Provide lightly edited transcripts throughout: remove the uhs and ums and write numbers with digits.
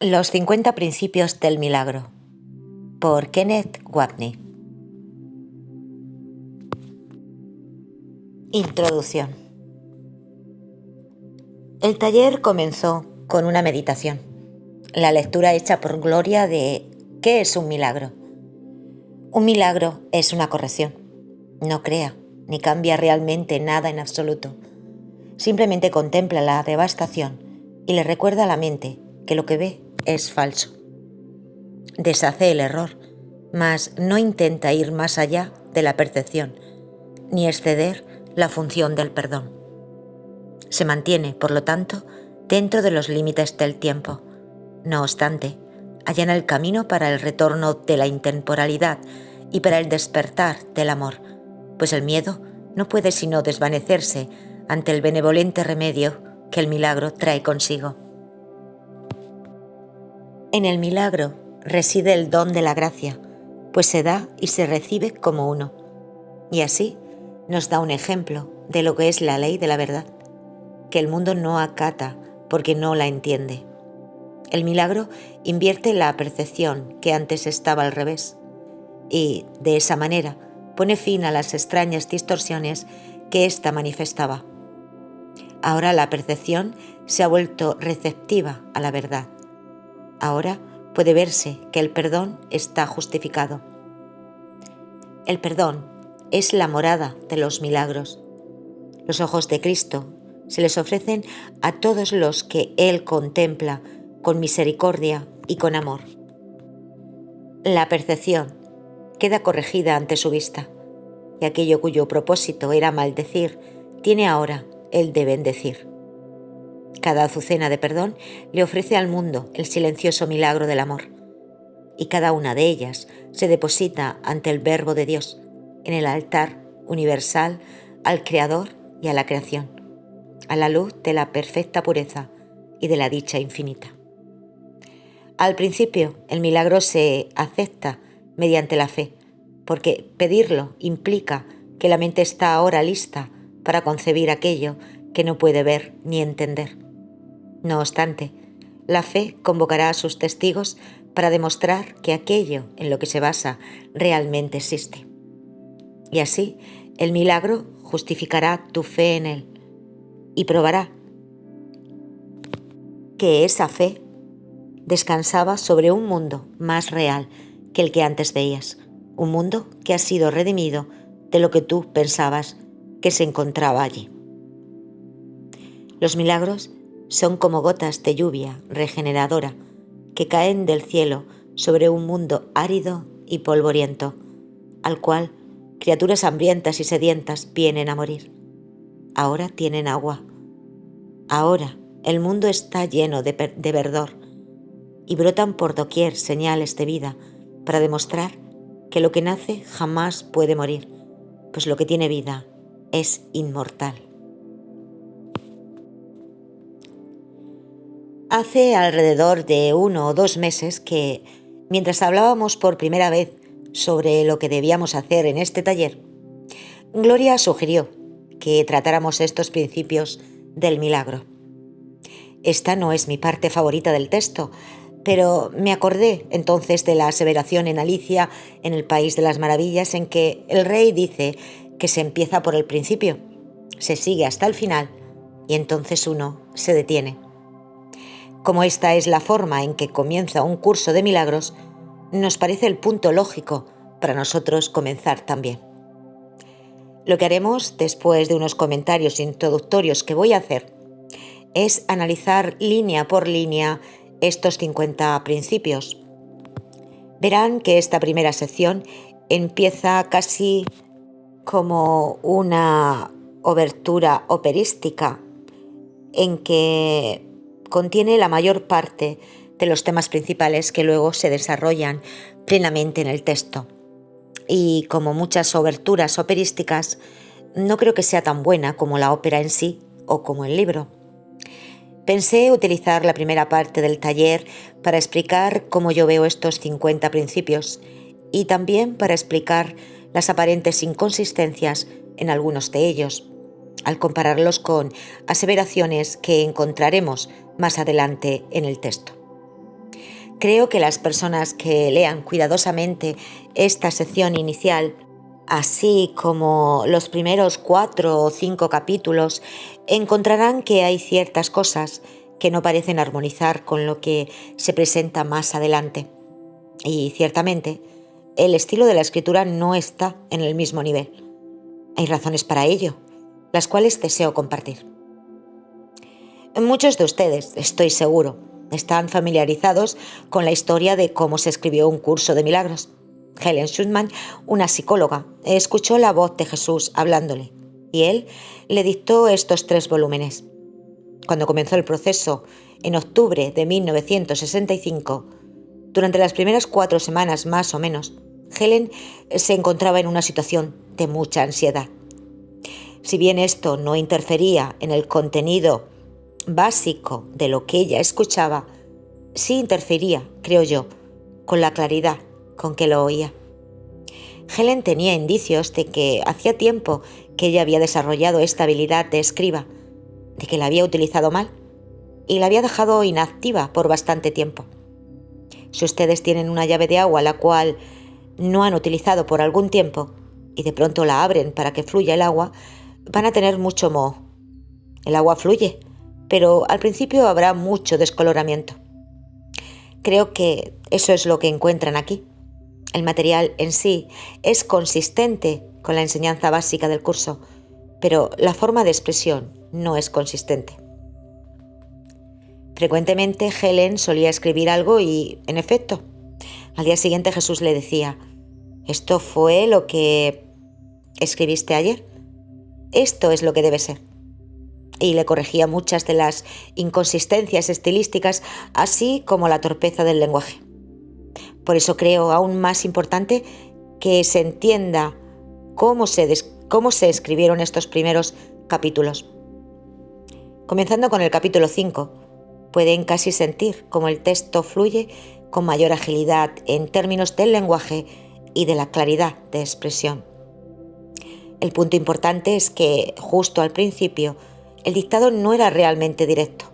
Los 50 principios del milagro, por Kenneth Wapnick. Introducción. El taller comenzó con una meditación, la lectura hecha por Gloria de ¿qué es un milagro? Un milagro es una corrección. No crea ni cambia realmente nada en absoluto. Simplemente contempla la devastación y le recuerda a la mente que lo que ve es falso. Deshace el error, mas no intenta ir más allá de la percepción, ni exceder la función del perdón. Se mantiene, por lo tanto, dentro de los límites del tiempo. No obstante, allana el camino para el retorno de la intemporalidad y para el despertar del amor, pues el miedo no puede sino desvanecerse ante el benevolente remedio que el milagro trae consigo. En el milagro reside el don de la gracia, pues se da y se recibe como uno. Y así nos da un ejemplo de lo que es la ley de la verdad, que el mundo no acata porque no la entiende. El milagro invierte la percepción que antes estaba al revés y, de esa manera, pone fin a las extrañas distorsiones que ésta manifestaba. Ahora la percepción se ha vuelto receptiva a la verdad. Ahora puede verse que el perdón está justificado. El perdón es la morada de los milagros. Los ojos de Cristo se les ofrecen a todos los que Él contempla con misericordia y con amor. La percepción queda corregida ante su vista, y aquello cuyo propósito era maldecir tiene ahora el de bendecir. Cada azucena de perdón le ofrece al mundo el silencioso milagro del amor, y cada una de ellas se deposita ante el Verbo de Dios, en el altar universal al Creador y a la creación, a la luz de la perfecta pureza y de la dicha infinita. Al principio, el milagro se acepta mediante la fe, porque pedirlo implica que la mente está ahora lista para concebir aquello que no puede ver ni entender. No obstante, la fe convocará a sus testigos para demostrar que aquello en lo que se basa realmente existe. Y así, el milagro justificará tu fe en él y probará que esa fe descansaba sobre un mundo más real que el que antes veías, un mundo que ha sido redimido de lo que tú pensabas que se encontraba allí. Los milagros son como gotas de lluvia regeneradora que caen del cielo sobre un mundo árido y polvoriento, al cual criaturas hambrientas y sedientas vienen a morir. Ahora tienen agua. Ahora el mundo está lleno de verdor y brotan por doquier señales de vida para demostrar que lo que nace jamás puede morir, pues lo que tiene vida es inmortal. Hace alrededor de 1 o 2 meses que, mientras hablábamos por primera vez sobre lo que debíamos hacer en este taller, Gloria sugirió que tratáramos estos principios del milagro. Esta no es mi parte favorita del texto, pero me acordé entonces de la aseveración en Alicia en el País de las Maravillas, en que el rey dice que se empieza por el principio, se sigue hasta el final y entonces uno se detiene. Como esta es la forma en que comienza un curso de milagros, nos parece el punto lógico para nosotros comenzar también. Lo que haremos, después de unos comentarios introductorios que voy a hacer, es analizar línea por línea estos 50 principios. Verán que esta primera sección empieza casi como una obertura operística en que contiene la mayor parte de los temas principales que luego se desarrollan plenamente en el texto. Y como muchas oberturas operísticas, no creo que sea tan buena como la ópera en sí o como el libro. Pensé utilizar la primera parte del taller para explicar cómo yo veo estos 50 principios y también para explicar las aparentes inconsistencias en algunos de ellos, al compararlos con aseveraciones que encontraremos más adelante en el texto. Creo que las personas que lean cuidadosamente esta sección inicial, así como los primeros 4 o 5 capítulos, encontrarán que hay ciertas cosas que no parecen armonizar con lo que se presenta más adelante. Y ciertamente, el estilo de la escritura no está en el mismo nivel. Hay razones para ello, las cuales deseo compartir. Muchos de ustedes, estoy seguro, están familiarizados con la historia de cómo se escribió un curso de milagros. Helen Schucman, una psicóloga, escuchó la voz de Jesús hablándole y él le dictó estos 3 volúmenes. Cuando comenzó el proceso, en octubre de 1965, durante las primeras 4 semanas más o menos, Helen se encontraba en una situación de mucha ansiedad. Si bien esto no interfería en el contenido básico de lo que ella escuchaba, sí interfería, creo yo, con la claridad con que lo oía. Helen tenía indicios de que hacía tiempo que ella había desarrollado esta habilidad de escriba, de que la había utilizado mal y la había dejado inactiva por bastante tiempo. Si ustedes tienen una llave de agua la cual no han utilizado por algún tiempo y de pronto la abren para que fluya el agua, van a tener mucho moho. El agua fluye, pero al principio habrá mucho descoloramiento. Creo que eso es lo que encuentran aquí. El material en sí es consistente con la enseñanza básica del curso, pero la forma de expresión no es consistente. Frecuentemente Helen solía escribir algo y, en efecto, al día siguiente Jesús le decía: «¿Esto fue lo que escribiste ayer? Esto es lo que debe ser». Y le corregía muchas de las inconsistencias estilísticas, así como la torpeza del lenguaje. Por eso creo aún más importante que se entienda cómo se escribieron estos primeros capítulos. Comenzando con el capítulo 5, pueden casi sentir cómo el texto fluye con mayor agilidad en términos del lenguaje y de la claridad de expresión. El punto importante es que, justo al principio, el dictado no era realmente directo.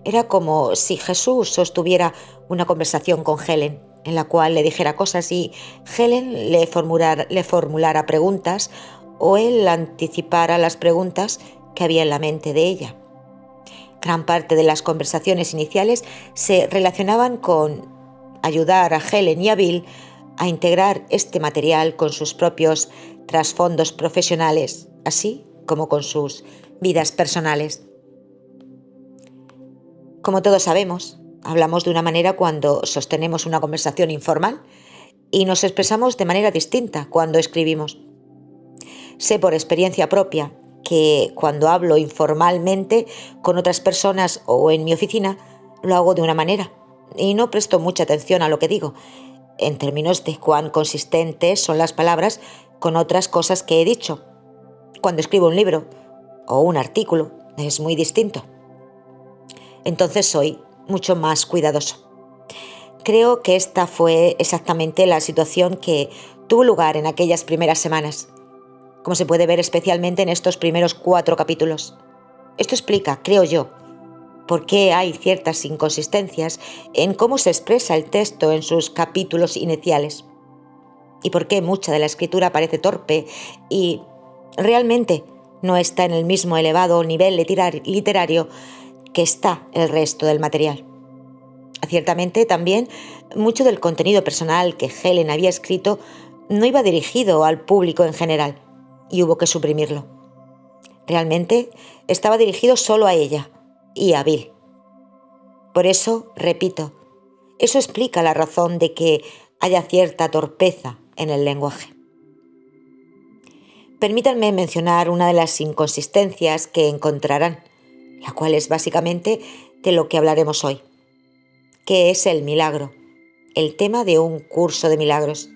Era como si Jesús sostuviera una conversación con Helen, en la cual le dijera cosas y Helen le formulara preguntas o él anticipara las preguntas que había en la mente de ella. Gran parte de las conversaciones iniciales se relacionaban con ayudar a Helen y a Bill a integrar este material con sus propios trasfondos profesionales, así como con sus vidas personales. Como todos sabemos, hablamos de una manera cuando sostenemos una conversación informal y nos expresamos de manera distinta cuando escribimos. Sé por experiencia propia que cuando hablo informalmente con otras personas o en mi oficina, lo hago de una manera y no presto mucha atención a lo que digo, en términos de cuán consistentes son las palabras con otras cosas que he dicho. Cuando escribo un libro o un artículo es muy distinto. Entonces soy mucho más cuidadoso. Creo que esta fue exactamente la situación que tuvo lugar en aquellas primeras semanas, como se puede ver especialmente en estos primeros 4 capítulos. Esto explica, creo yo, por qué hay ciertas inconsistencias en cómo se expresa el texto en sus capítulos iniciales y por qué mucha de la escritura parece torpe y realmente no está en el mismo elevado nivel literario que está el resto del material. Ciertamente también mucho del contenido personal que Helen había escrito no iba dirigido al público en general y hubo que suprimirlo. Realmente estaba dirigido solo a ella y a Bill. Por eso, repito, eso explica la razón de que haya cierta torpeza en el lenguaje. Permítanme mencionar una de las inconsistencias que encontrarán, la cual es básicamente de lo que hablaremos hoy. ¿Qué es el milagro? El tema de un curso de milagros.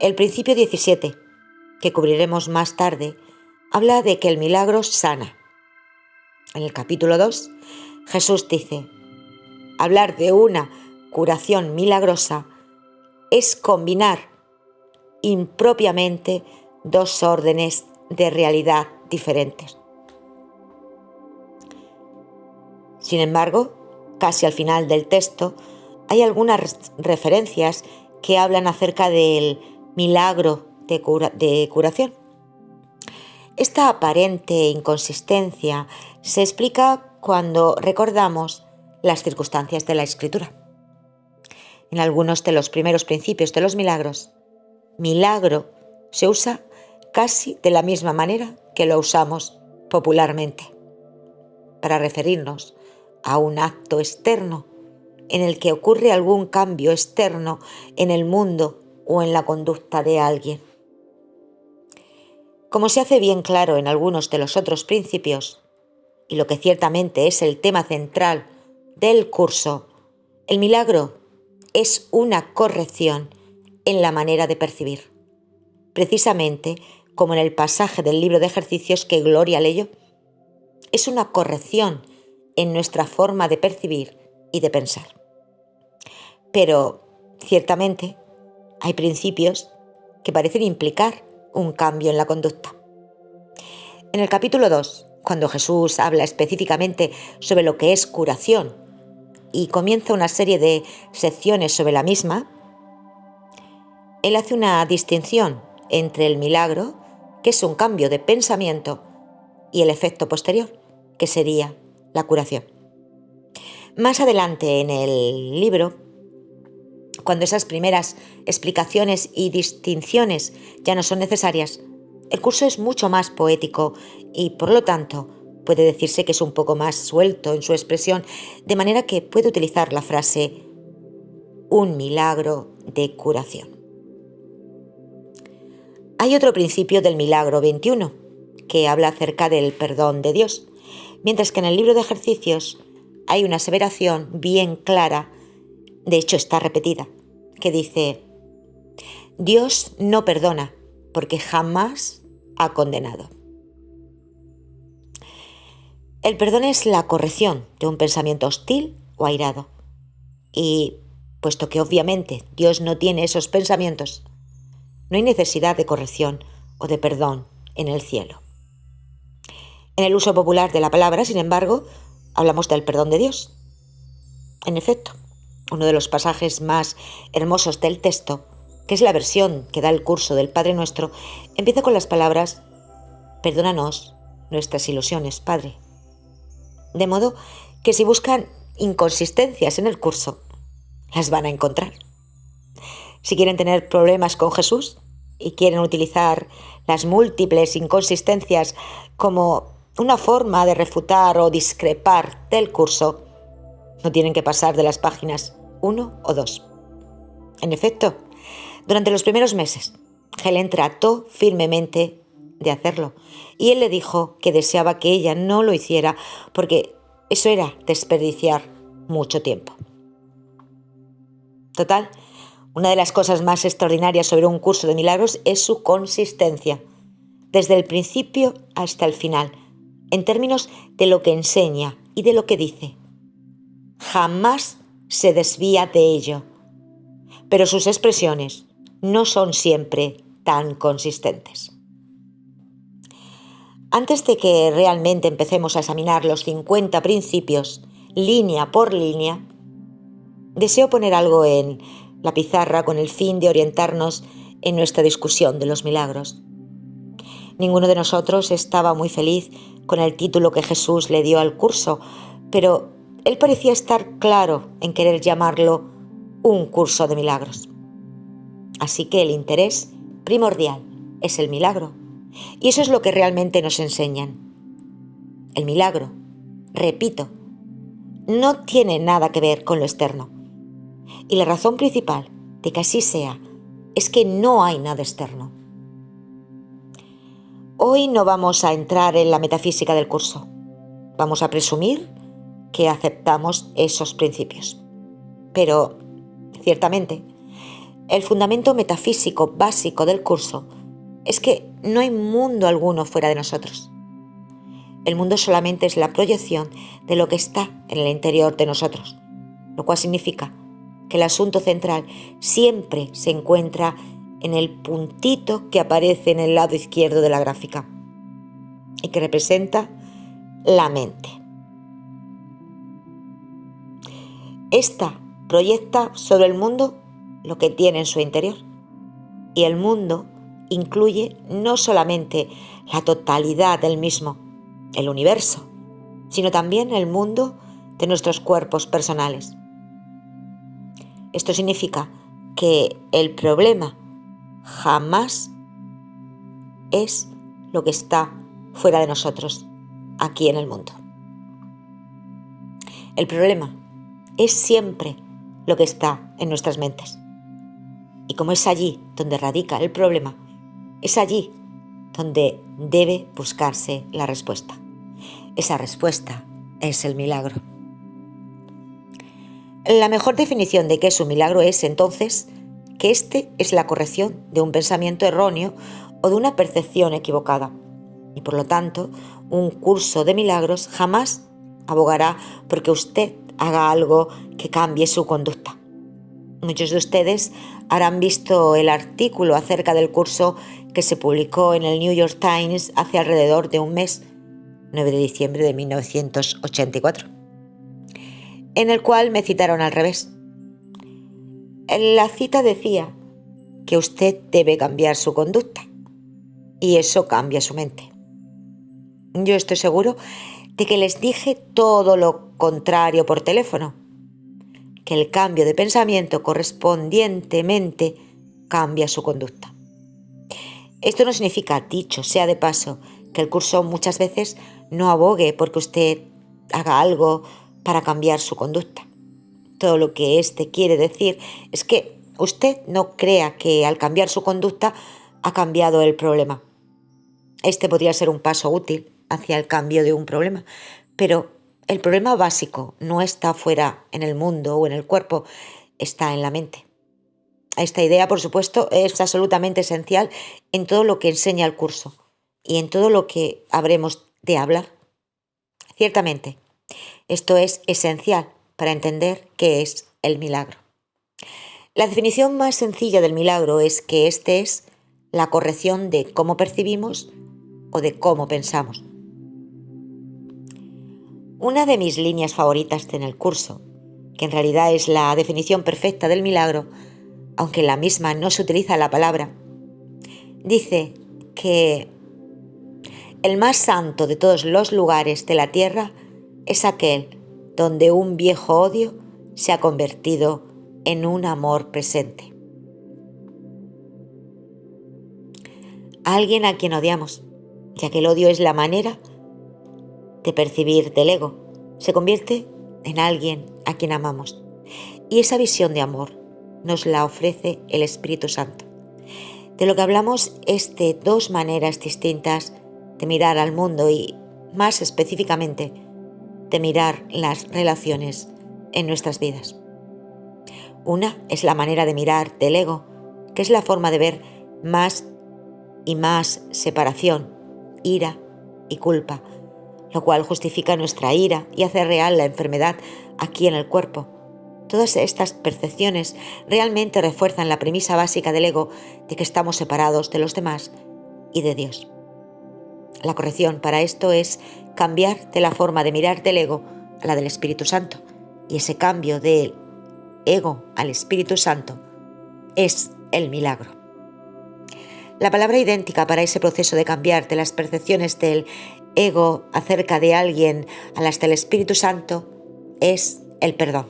El principio 17, que cubriremos más tarde, habla de que el milagro sana. En el capítulo 2, Jesús dice: hablar de una curación milagrosa es combinar impropiamente 2 órdenes de realidad diferentes. Sin embargo, casi al final del texto, Hay algunas referencias que hablan acerca del milagro de curación. Esta aparente inconsistencia se explica cuando recordamos las circunstancias de la Escritura. En algunos de los primeros principios de los milagros, milagro se usa casi de la misma manera que lo usamos popularmente, para referirnos a un acto externo en el que ocurre algún cambio externo en el mundo o en la conducta de alguien. Como se hace bien claro en algunos de los otros principios, y lo que ciertamente es el tema central del curso, el milagro es una corrección en la manera de percibir, precisamente como en el pasaje del libro de ejercicios que Gloria leyó. Es una corrección en nuestra forma de percibir y de pensar. Pero, ciertamente, hay principios que parecen implicar un cambio en la conducta. En el capítulo 2, cuando Jesús habla específicamente sobre lo que es curación y comienza una serie de secciones sobre la misma, él hace una distinción entre el milagro, que es un cambio de pensamiento, y el efecto posterior, que sería la curación. Más adelante en el libro, cuando esas primeras explicaciones y distinciones ya no son necesarias, el curso es mucho más poético y, por lo tanto, puede decirse que es un poco más suelto en su expresión, de manera que puede utilizar la frase un milagro de curación. Hay otro principio del milagro 21, que habla acerca del perdón de Dios, mientras que en el libro de ejercicios hay una aseveración bien clara, de hecho está repetida, que dice: Dios no perdona porque jamás ha condenado. El perdón es la corrección de un pensamiento hostil o airado. Y, puesto que obviamente Dios no tiene esos pensamientos, no hay necesidad de corrección o de perdón en el cielo. En el uso popular de la palabra, sin embargo, hablamos del perdón de Dios. En efecto, uno de los pasajes más hermosos del texto, que es la versión que da el curso del Padre Nuestro, empieza con las palabras: perdónanos nuestras ilusiones, Padre. De modo que si buscan inconsistencias en el curso, las van a encontrar. Si quieren tener problemas con Jesús y quieren utilizar las múltiples inconsistencias como una forma de refutar o discrepar del curso, no tienen que pasar de las páginas 1 o 2. En efecto, durante los primeros meses, Helen trató firmemente de hacerlo, y él le dijo que deseaba que ella no lo hiciera porque eso era desperdiciar mucho tiempo. Total, una de las cosas más extraordinarias sobre un curso de milagros es su consistencia, desde el principio hasta el final, en términos de lo que enseña y de lo que dice. Jamás se desvía de ello, pero sus expresiones no son siempre tan consistentes. Antes de que realmente empecemos a examinar los 50 principios, línea por línea, deseo poner algo en la pizarra con el fin de orientarnos en nuestra discusión de los milagros. Ninguno de nosotros estaba muy feliz con el título que Jesús le dio al curso, pero él parecía estar claro en querer llamarlo un curso de milagros. Así que el interés primordial es el milagro, y eso es lo que realmente nos enseñan. El milagro, repito, no tiene nada que ver con lo externo. Y la razón principal de que así sea es que no hay nada externo. Hoy no vamos a entrar en la metafísica del curso. Vamos a presumir que aceptamos esos principios. Pero, ciertamente, el fundamento metafísico básico del curso es que no hay mundo alguno fuera de nosotros. El mundo solamente es la proyección de lo que está en el interior de nosotros, lo cual significa que el asunto central siempre se encuentra en el puntito que aparece en el lado izquierdo de la gráfica y que representa la mente. Esta proyecta sobre el mundo lo que tiene en su interior. Y el mundo incluye no solamente la totalidad del mismo, el universo, sino también el mundo de nuestros cuerpos personales. Esto significa que el problema jamás es lo que está fuera de nosotros, aquí en el mundo. El problema es siempre lo que está en nuestras mentes. Y como es allí donde radica el problema, es allí donde debe buscarse la respuesta. Esa respuesta es el milagro. La mejor definición de qué es un milagro es, entonces, que este es la corrección de un pensamiento erróneo o de una percepción equivocada. Y por lo tanto, un curso de milagros jamás abogará porque usted haga algo que cambie su conducta. Muchos de ustedes habrán visto el artículo acerca del curso que se publicó en el New York Times hace alrededor de un mes, 9 de diciembre de 1984, en el cual me citaron al revés. La cita decía que usted debe cambiar su conducta y eso cambia su mente. Yo estoy seguro de que les dije todo lo contrario por teléfono, que el cambio de pensamiento correspondientemente cambia su conducta. Esto no significa, dicho sea de paso, que el curso muchas veces no abogue porque usted haga algo para cambiar su conducta. Todo lo que este quiere decir es que usted no crea que al cambiar su conducta ha cambiado el problema. Este podría ser un paso útil hacia el cambio de un problema, pero el problema básico no está fuera en el mundo o en el cuerpo, está en la mente. Esta idea, por supuesto, es absolutamente esencial en todo lo que enseña el curso y en todo lo que habremos de hablar. Ciertamente, esto es esencial para entender qué es el milagro. La definición más sencilla del milagro es que este es la corrección de cómo percibimos o de cómo pensamos. Una de mis líneas favoritas en el curso, que en realidad es la definición perfecta del milagro, aunque en la misma no se utiliza la palabra, dice que el más santo de todos los lugares de la tierra es aquel donde un viejo odio se ha convertido en un amor presente. Alguien a quien odiamos, ya que el odio es la manera de percibir del ego, se convierte en alguien a quien amamos. Y esa visión de amor nos la ofrece el Espíritu Santo. De lo que hablamos es de dos maneras distintas de mirar al mundo y, más específicamente, de mirar las relaciones en nuestras vidas. Una es la manera de mirar del ego, que es la forma de ver más y más separación, ira y culpa, lo cual justifica nuestra ira y hace real la enfermedad aquí en el cuerpo. Todas estas percepciones realmente refuerzan la premisa básica del ego de que estamos separados de los demás y de Dios. La corrección para esto es cambiar de la forma de mirar del ego a la del Espíritu Santo. Y ese cambio del ego al Espíritu Santo es el milagro. La palabra idéntica para ese proceso de cambiar de las percepciones del ego acerca de alguien a las del Espíritu Santo es el perdón.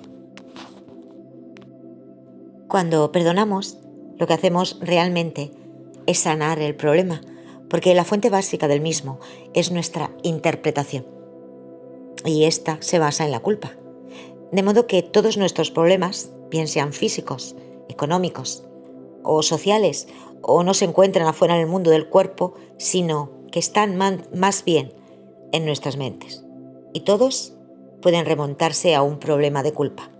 Cuando perdonamos, lo que hacemos realmente es sanar el problema, porque la fuente básica del mismo es nuestra interpretación. Y esta se basa en la culpa. De modo que todos nuestros problemas, bien sean físicos, económicos o sociales, o no se encuentran afuera en el mundo del cuerpo, sino que están más bien en nuestras mentes. Y todos pueden remontarse a un problema de culpa.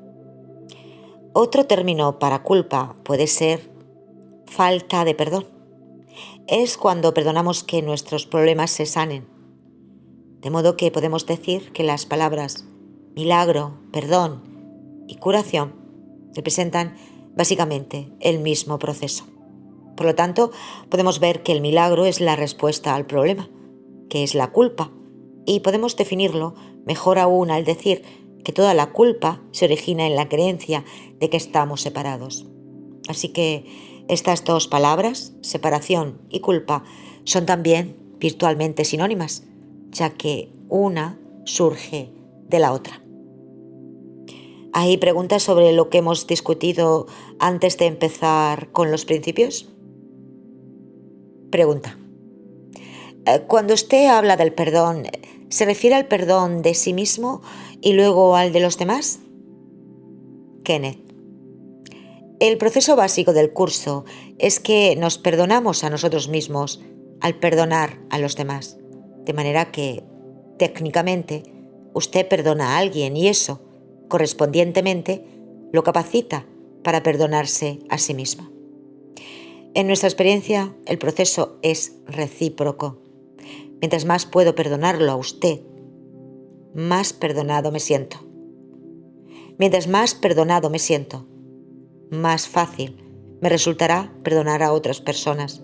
Otro término para culpa puede ser falta de perdón. Es cuando perdonamos que nuestros problemas se sanen. De modo que podemos decir que las palabras milagro, perdón y curación representan básicamente el mismo proceso. Por lo tanto, podemos ver que el milagro es la respuesta al problema, que es la culpa, y podemos definirlo mejor aún al decir que toda la culpa se origina en la creencia de que estamos separados. Así que estas dos palabras, separación y culpa, son también virtualmente sinónimas, ya que una surge de la otra. ¿Hay preguntas sobre lo que hemos discutido antes de empezar con los principios? Pregunta. Cuando usted habla del perdón, ¿se refiere al perdón de sí mismo y luego al de los demás? Kenneth. El proceso básico del curso es que nos perdonamos a nosotros mismos al perdonar a los demás. De manera que, técnicamente, usted perdona a alguien y eso, correspondientemente, lo capacita para perdonarse a sí mismo. En nuestra experiencia, el proceso es recíproco. Mientras más puedo perdonarlo a usted, más perdonado me siento. Mientras más perdonado me siento, más fácil me resultará perdonar a otras personas.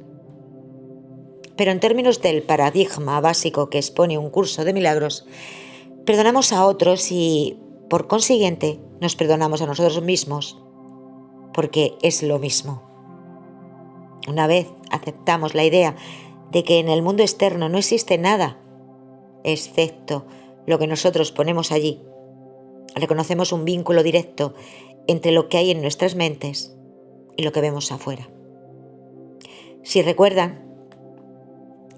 Pero en términos del paradigma básico que expone un curso de milagros, perdonamos a otros y, por consiguiente, nos perdonamos a nosotros mismos, porque es lo mismo. Una vez aceptamos la idea de que en el mundo externo no existe nada, excepto lo que nosotros ponemos allí, reconocemos un vínculo directo entre lo que hay en nuestras mentes y lo que vemos afuera. Si recuerdan,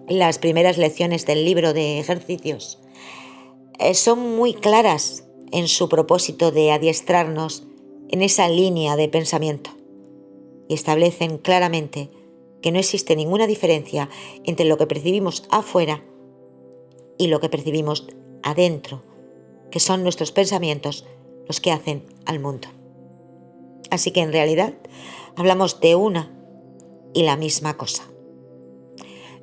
las primeras lecciones del libro de ejercicios son muy claras en su propósito de adiestrarnos en esa línea de pensamiento y establecen claramente que no existe ninguna diferencia entre lo que percibimos afuera y lo que percibimos adentro, que son nuestros pensamientos los que hacen al mundo. Así que en realidad hablamos de una y la misma cosa.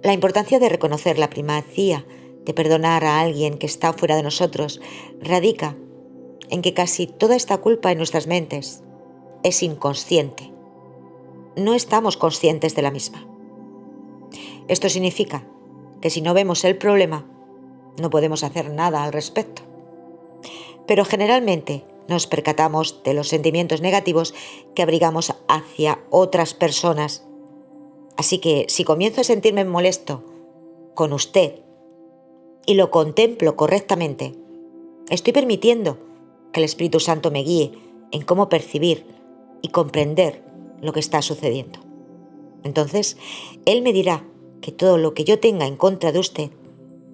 La importancia de reconocer la primacía de perdonar a alguien que está fuera de nosotros radica en que casi toda esta culpa en nuestras mentes es inconsciente. No estamos conscientes de la misma. Esto significa que si no vemos el problema, no podemos hacer nada al respecto. Pero generalmente nos percatamos de los sentimientos negativos que abrigamos hacia otras personas. Así que si comienzo a sentirme molesto con usted y lo contemplo correctamente, estoy permitiendo que el Espíritu Santo me guíe en cómo percibir y comprender lo que está sucediendo. Entonces, Él me dirá que todo lo que yo tenga en contra de usted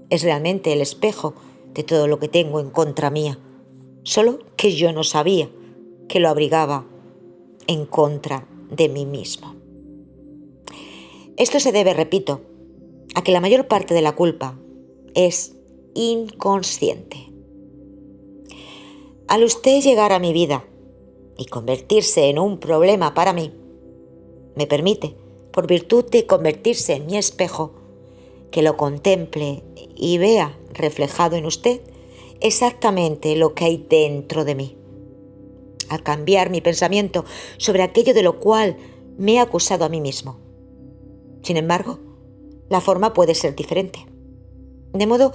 es realmente el espejo de todo lo que tengo en contra mía, solo que yo no sabía que lo abrigaba en contra de mí mismo. Esto se debe, repito, a que la mayor parte de la culpa es inconsciente. Al usted llegar a mi vida y convertirse en un problema para mí, me permite, por virtud de convertirse en mi espejo, que lo contemple y vea reflejado en usted exactamente lo que hay dentro de mí. Al cambiar mi pensamiento sobre aquello de lo cual me he acusado a mí mismo. Sin embargo, la forma puede ser diferente. De modo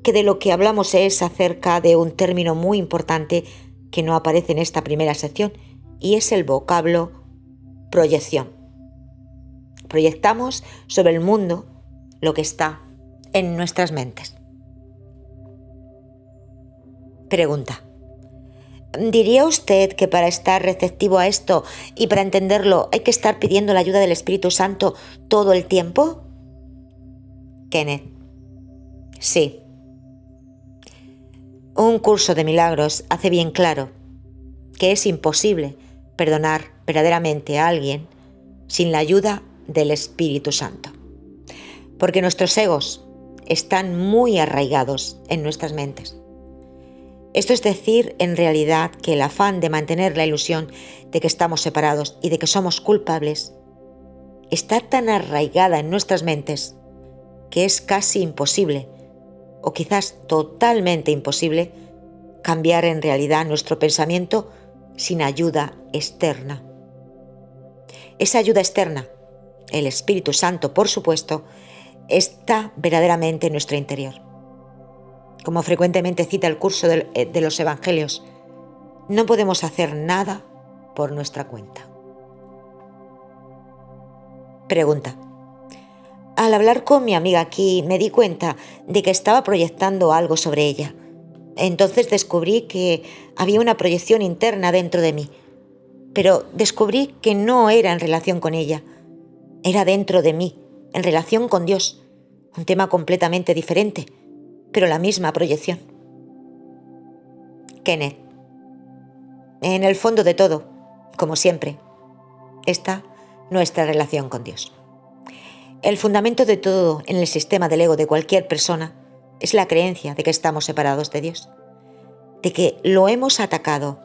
que de lo que hablamos es acerca de un término muy importante que no aparece en esta primera sección, y es el vocablo proyección. Proyectamos sobre el mundo lo que está en nuestras mentes. Pregunta. ¿Diría usted que para estar receptivo a esto y para entenderlo hay que estar pidiendo la ayuda del Espíritu Santo todo el tiempo? Kenneth. Sí. Un curso de milagros hace bien claro que es imposible perdonar verdaderamente a alguien sin la ayuda del Espíritu Santo. Porque nuestros egos están muy arraigados en nuestras mentes. Esto es decir, en realidad, que el afán de mantener la ilusión de que estamos separados y de que somos culpables está tan arraigada en nuestras mentes que es casi imposible, o quizás totalmente imposible, cambiar en realidad nuestro pensamiento sin ayuda externa. Esa ayuda externa, el Espíritu Santo, por supuesto, está verdaderamente en nuestro interior. como frecuentemente cita el curso de los Evangelios, no podemos hacer nada por nuestra cuenta. Pregunta. Al hablar con mi amiga aquí me di cuenta de que estaba proyectando algo sobre ella. Entonces descubrí que había una proyección interna dentro de mí, pero descubrí que no era en relación con ella, era dentro de mí, en relación con Dios, un tema completamente diferente, pero la misma proyección. Kenneth. En el fondo de todo, como siempre, está nuestra relación con Dios. El fundamento de todo en el sistema del ego de cualquier persona es la creencia de que estamos separados de Dios, de que lo hemos atacado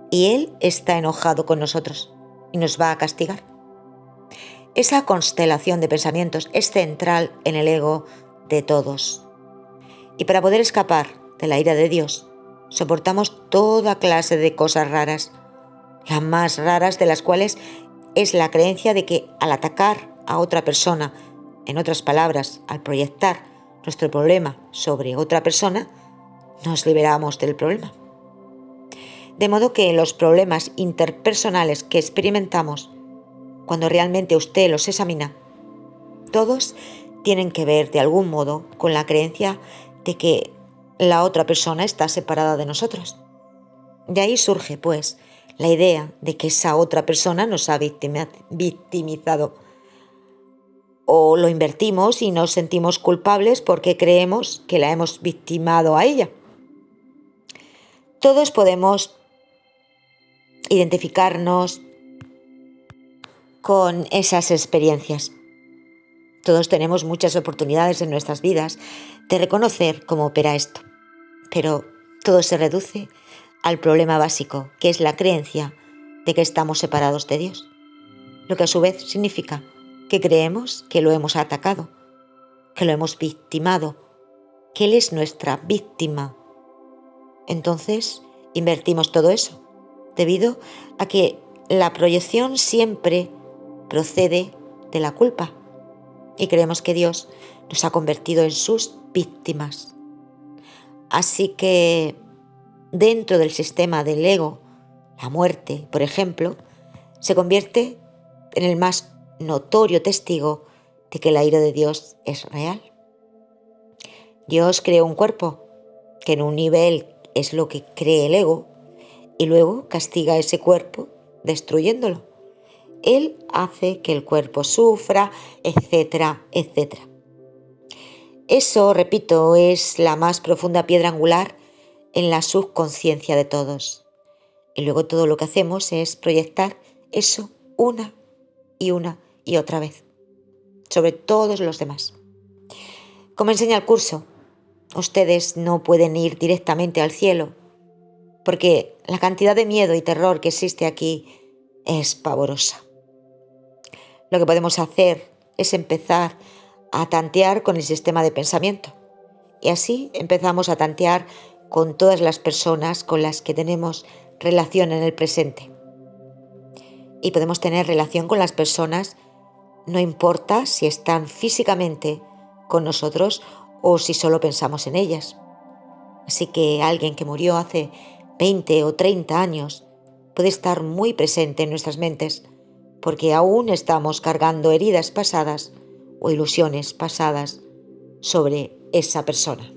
y Él está enojado con nosotros y nos va a castigar. Esa constelación de pensamientos es central en el ego de todos. Y para poder escapar de la ira de Dios, soportamos toda clase de cosas raras, las más raras de las cuales es la creencia de que al atacar a otra persona, en otras palabras, al proyectar nuestro problema sobre otra persona, nos liberamos del problema. De modo que los problemas interpersonales que experimentamos, cuando realmente usted los examina, todos tienen que ver de algún modo con la creencia de que la otra persona está separada de nosotros. De ahí surge, pues, la idea de que esa otra persona nos ha victimizado. O lo invertimos y nos sentimos culpables porque creemos que la hemos victimado a ella. Todos podemos identificarnos con esas experiencias. Todos tenemos muchas oportunidades en nuestras vidas de reconocer cómo opera esto, pero todo se reduce al problema básico, que es la creencia de que estamos separados de Dios, lo que a su vez significa que creemos que lo hemos atacado, que lo hemos victimado, que Él es nuestra víctima. Entonces invertimos todo eso, debido a que la proyección siempre procede de la culpa y creemos que Dios nos ha convertido en sus víctimas. Así que dentro del sistema del ego, la muerte, por ejemplo, se convierte en el más notorio testigo de que la ira de Dios es real. Dios creó un cuerpo que en un nivel es lo que cree el ego y luego castiga ese cuerpo destruyéndolo. Él hace que el cuerpo sufra, etcétera, etcétera. Eso, repito, es la más profunda piedra angular en la subconsciencia de todos. Y luego todo lo que hacemos es proyectar eso una y otra vez sobre todos los demás. Como enseña el curso, ustedes no pueden ir directamente al cielo porque la cantidad de miedo y terror que existe aquí es pavorosa. Lo que podemos hacer es empezar a tantear con el sistema de pensamiento y así empezamos a tantear con todas las personas con las que tenemos relación en el presente. Y podemos tener relación con las personas no importa si están físicamente con nosotros o si solo pensamos en ellas. Así que alguien que murió hace 20 o 30 años puede estar muy presente en nuestras mentes porque aún estamos cargando heridas pasadas o ilusiones pasadas sobre esa persona.